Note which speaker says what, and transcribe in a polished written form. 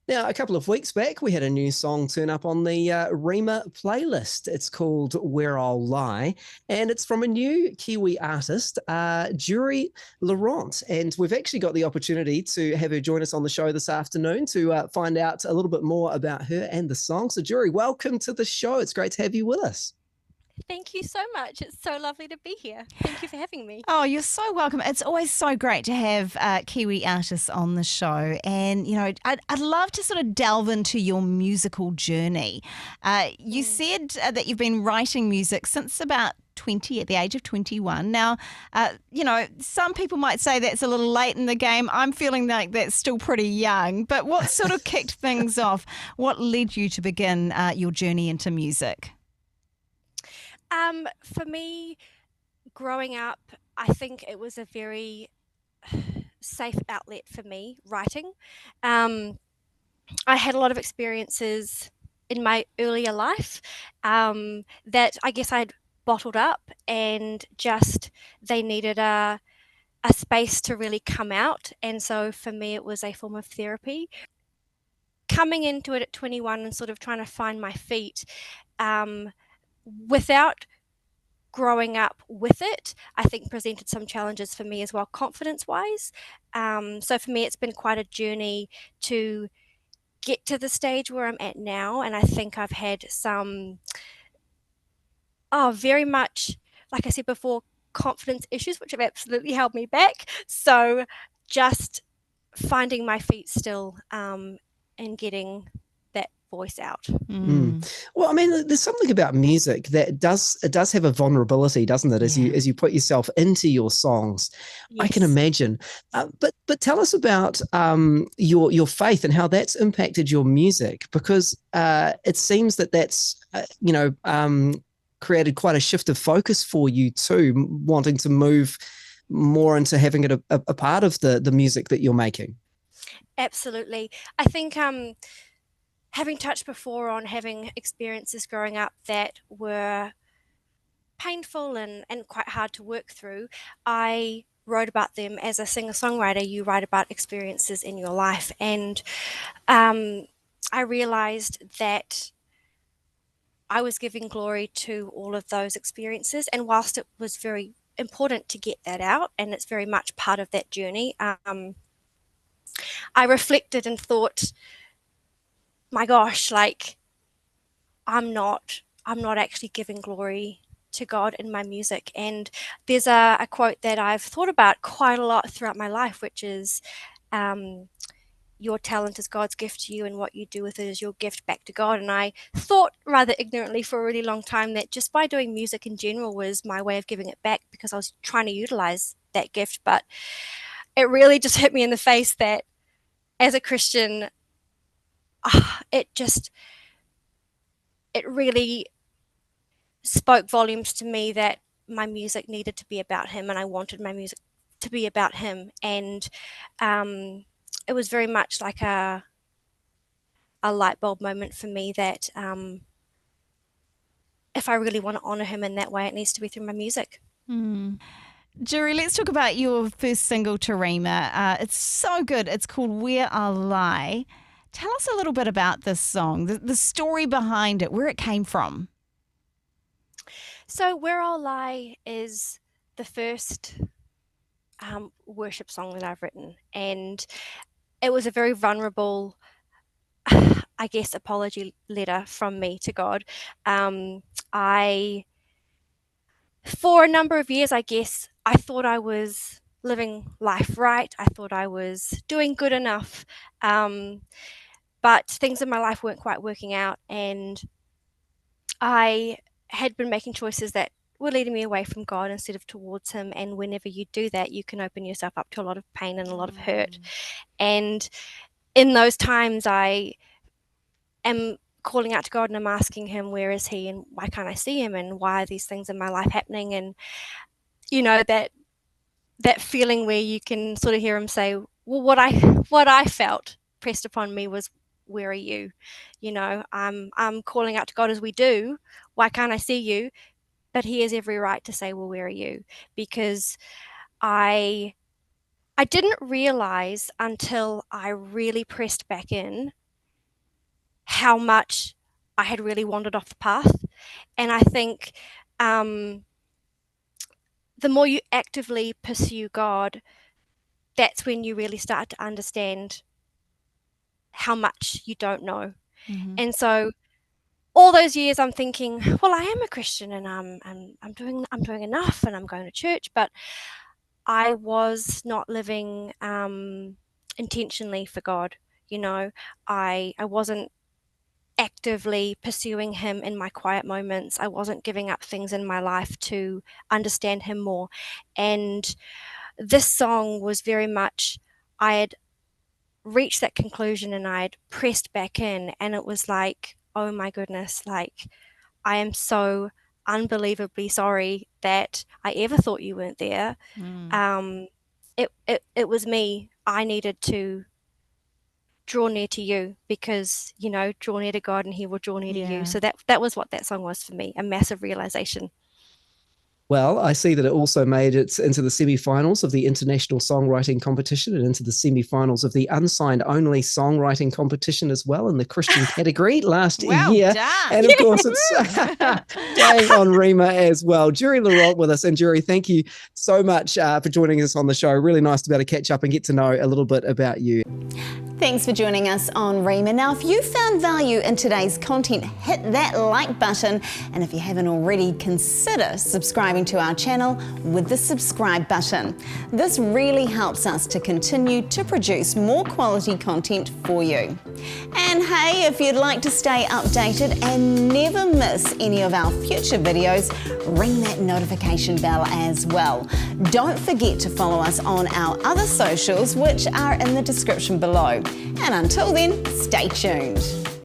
Speaker 1: Now, a couple of weeks back, we had a new song turn up on the Rhema playlist. It's called Where I'll Lie, and it's from a new Kiwi artist, Juri Laurènt. And we've actually got the opportunity to have her join us on the show this afternoon to find out a little bit more about her and the song. So, Juri, welcome to the show. It's great to have you with us.
Speaker 2: Thank you so much. It's so lovely to be here. Thank you for having me.
Speaker 3: Oh, you're so welcome. It's always so great to have Kiwi artists on the show. And, I'd love to sort of delve into your musical journey. You said that you've been writing music since about 20, at the age of 21. Now, some people might say that's a little late in the game. I'm feeling like that's still pretty young. But what sort of kicked things off? What led you to begin your journey into music?
Speaker 2: For me, growing up, I think it was a very safe outlet for me, writing. Um, I had a lot of experiences in my earlier life that I guess I'd bottled up and just they needed a space to really come out. And so for me, it was a form of therapy. Coming into it at 21 and sort of trying to find my feet um, without growing up with it, I think presented some challenges for me as well, confidence wise. So for me, it's been quite a journey to get to the stage where I'm at now. And I think I've had some, very much, like I said before, confidence issues, which have absolutely held me back. So just finding my feet still and getting that voice out.
Speaker 1: Mm. Well, I mean, there's something about music that does have a vulnerability, doesn't it?
Speaker 3: Yeah.
Speaker 1: As you put yourself into your songs, I can
Speaker 2: Yes.
Speaker 1: imagine. But tell us about your faith and how that's impacted your music, because it seems that that's created quite a shift of focus for you too, wanting to move more into having it a part of the music that you're making.
Speaker 2: Absolutely. I think having touched before on having experiences growing up that were painful and quite hard to work through, I wrote about them. As a singer-songwriter, you write about experiences in your life. And I realized that I was giving glory to all of those experiences. And whilst it was very important to get that out, and it's very much part of that journey, I reflected and thought, my gosh, like I'm not actually giving glory to God in my music. And there's a quote that I've thought about quite a lot throughout my life, which is um, your talent is God's gift to you, and what you do with it is your gift back to God. And I thought rather ignorantly for a really long time that just by doing music in general was my way of giving it back because I was trying to utilize that gift. But it really just hit me in the face that as a Christian, it just, it really spoke volumes to me that my music needed to be about him and I wanted my music to be about him. And it was very much like a light bulb moment for me that if I really want to honor him in that way, it needs to be through my music.
Speaker 3: Mm. Juri, let's talk about your first single, Rhema. It's so good. It's called Where I'll Lie. Tell us a little bit about this song, the story behind it, where it came from.
Speaker 2: So, Where I'll Lie is the first worship song that I've written, and it was a very vulnerable, I guess, apology letter from me to God. I, for a number of years, I guess, I thought I was living life right. I thought I was doing good enough. Um, but things in my life weren't quite working out. And I had been making choices that were leading me away from God instead of towards Him. And whenever you do that, you can open yourself up to a lot of pain and a lot of hurt. And in those times, I am calling out to God and I'm asking Him, where is He and why can't I see Him and why are these things in my life happening? And that feeling where you can sort of hear Him say, well, what I felt pressed upon me was, where are you? I'm calling out to God as we do. Why can't I see you? But He has every right to say, well, where are you? Because I I didn't realize until I really pressed back in how much I had really wandered off the path. And I think the more you actively pursue God, that's when you really start to understand how much you don't know.
Speaker 3: Mm-hmm.
Speaker 2: And so all those years I'm thinking, well, I am a Christian and I'm doing enough and I'm going to church, but I was not living intentionally for God. You know, I wasn't actively pursuing him in my quiet moments. I wasn't giving up things in my life to understand him more. And this song was very much, I had reached that conclusion and I had pressed back in, and it was like, oh my goodness, like, I am so unbelievably sorry that I ever thought you weren't there. It was me. I needed to draw near to you, because, you know, draw near to God and he will draw near to you. So that was what that song was for me, a massive realization.
Speaker 1: Well, I see that it also made it into the semi-finals of the International Songwriting Competition and into the semi-finals of the Unsigned Only Songwriting Competition as well in the Christian category last year.
Speaker 3: Done.
Speaker 1: And of course, it's staying on Rhema as well. Juri Laurènt with us. And Juri, thank you so much for joining us on the show. Really nice to be able to catch up and get to know a little bit about you.
Speaker 3: Thanks for joining us on Rhema. Now, if you found value in today's content, hit that like button. And if you haven't already, consider subscribing to our channel with the subscribe button. This really helps us to continue to produce more quality content for you. And hey, if you'd like to stay updated and never miss any of our future videos, ring that notification bell as well. Don't forget to follow us on our other socials, which are in the description below. And until then, stay tuned.